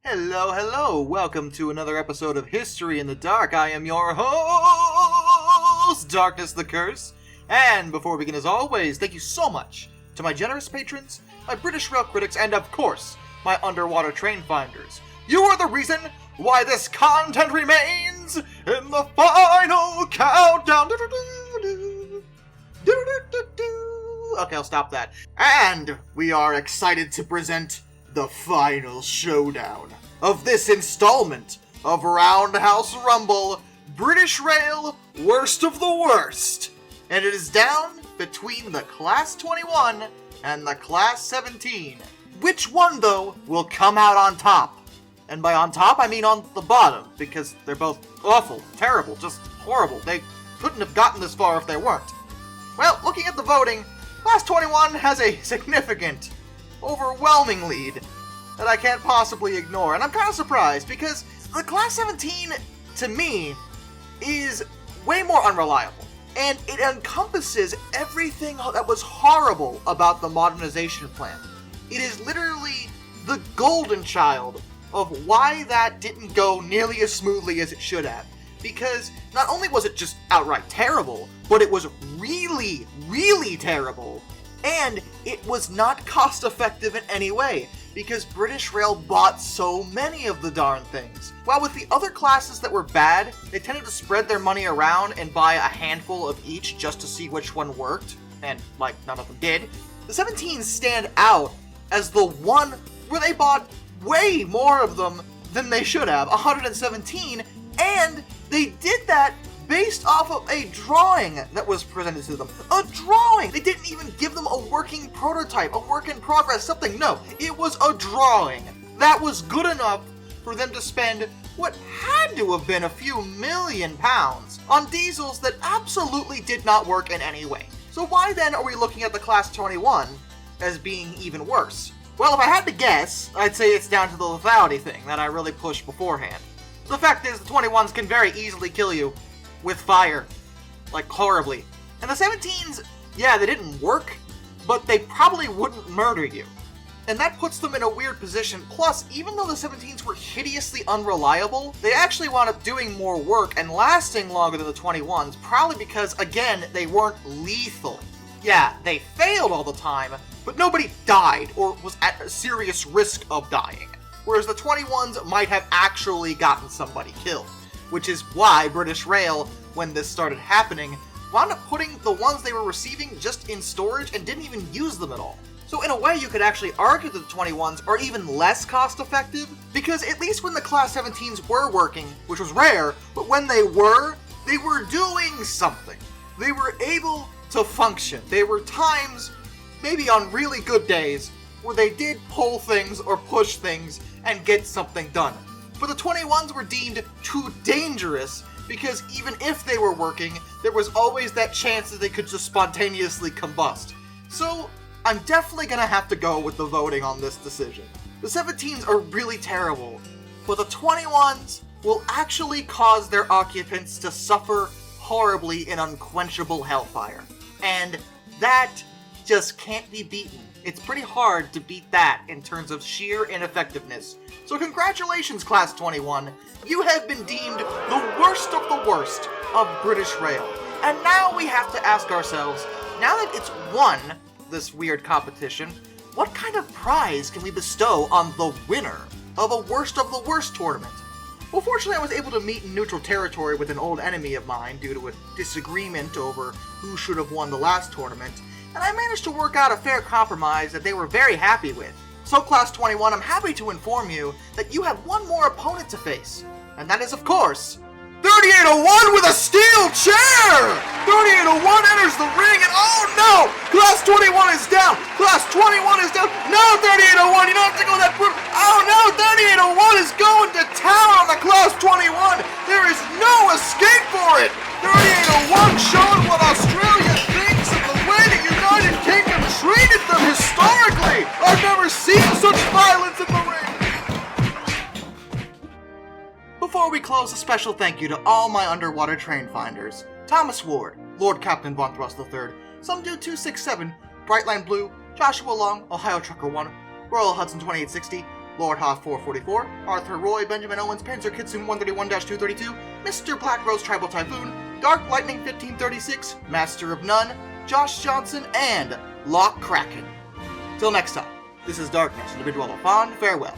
Hello, hello! Welcome to another episode of History in the Dark. I am your host, Darkness the Curse. And before we begin, as always, thank you so much to my generous patrons, my British rail critics, and of course, my underwater train finders. You are the reason why this content remains in the final countdown. Okay, I'll stop that. And we are excited to present the final showdown of this installment of Roundhouse Rumble, British Rail Worst of the Worst. And it is down between the Class 21 and the Class 17. Which one, though, will come out on top? And by on top, I mean on the bottom, because they're both awful, terrible, just horrible. They couldn't have gotten this far if they weren't. Well, looking at the voting, Class 21 has a significant, overwhelming lead that I can't possibly ignore. And I'm kind of surprised, because the Class 17, to me, is way more unreliable. And it encompasses everything that was horrible about the Modernisation Plan. It is literally the golden child of why that didn't go nearly as smoothly as it should have. Because not only was it just outright terrible, but it was really, really terrible. And it was not cost-effective in any way, because British Rail bought so many of the darn things. While with the other classes that were bad, they tended to spread their money around and buy a handful of each just to see which one worked, and, none of them did. The 17s stand out as the one where they bought way more of them than they should have, 117, and they did that based off of a drawing that was presented to them. A drawing! They didn't even give them a working prototype, a work in progress, something. No, it was a drawing. That was good enough for them to spend what had to have been a few £1,000,000 on diesels that absolutely did not work in any way. So why then are we looking at the Class 21 as being even worse? Well, if I had to guess, I'd say it's down to the lethality thing that I really pushed beforehand. The fact is, the 21s can very easily kill you with fire. Horribly. And the 17s, yeah, they didn't work, but they probably wouldn't murder you. And that puts them in a weird position. Plus, even though the 17s were hideously unreliable, they actually wound up doing more work and lasting longer than the 21s, probably because, again, they weren't lethal. Yeah, they failed all the time, but nobody died or was at a serious risk of dying. Whereas the 21s might have actually gotten somebody killed. Which is why British Rail, when this started happening, wound up putting the ones they were receiving just in storage and didn't even use them at all. So in a way, you could actually argue that the 21s are even less cost-effective, because at least when the Class 17s were working, which was rare, but when they were doing something. They were able to function. There were times, maybe on really good days, where they did pull things or push things and get something done. But the 21s were deemed too dangerous, because even if they were working, there was always that chance that they could just spontaneously combust. So, I'm definitely gonna have to go with the voting on this decision. The 17s are really terrible, but the 21s will actually cause their occupants to suffer horribly in unquenchable hellfire. And that just can't be beaten. It's pretty hard to beat that in terms of sheer ineffectiveness. So congratulations, Class 21. You have been deemed the worst of the worst of British Rail. And now we have to ask ourselves, now that it's won this weird competition, what kind of prize can we bestow on the winner of a worst of the worst tournament? Well, fortunately, I was able to meet in neutral territory with an old enemy of mine due to a disagreement over who should have won the last tournament, and I managed to work out a fair compromise that they were very happy with. So, Class 21, I'm happy to inform you that you have one more opponent to face, and that is, of course, 3801 with a steel chair! 3801 enters the ring, and oh no! Class 21 is down! Class 21 is down! No, 3801, you don't have to go that brutal! Oh no, 3801 is going to town on the Class 21! There is no escape for it! 3801 showing what Australia thinks of the way the United Kingdom treated them historically! I've never seen such violence in the ring! Before we close, a special thank you to all my underwater train finders. Thomas Ward, Lord Captain Von Thrust III, Somedude 267, Brightline Blue, Joshua Long, Ohio Trucker 1, Royal Hudson 2860, Lord Hoth 444, Arthur Roy, Benjamin Owens, Panzer Kitsune 131-232, Mr. Black Rose Tribal Typhoon, Dark Lightning 1536, Master of None, Josh Johnson, and Lock Kraken. Till next time, this is Darkness, individual of fond farewell.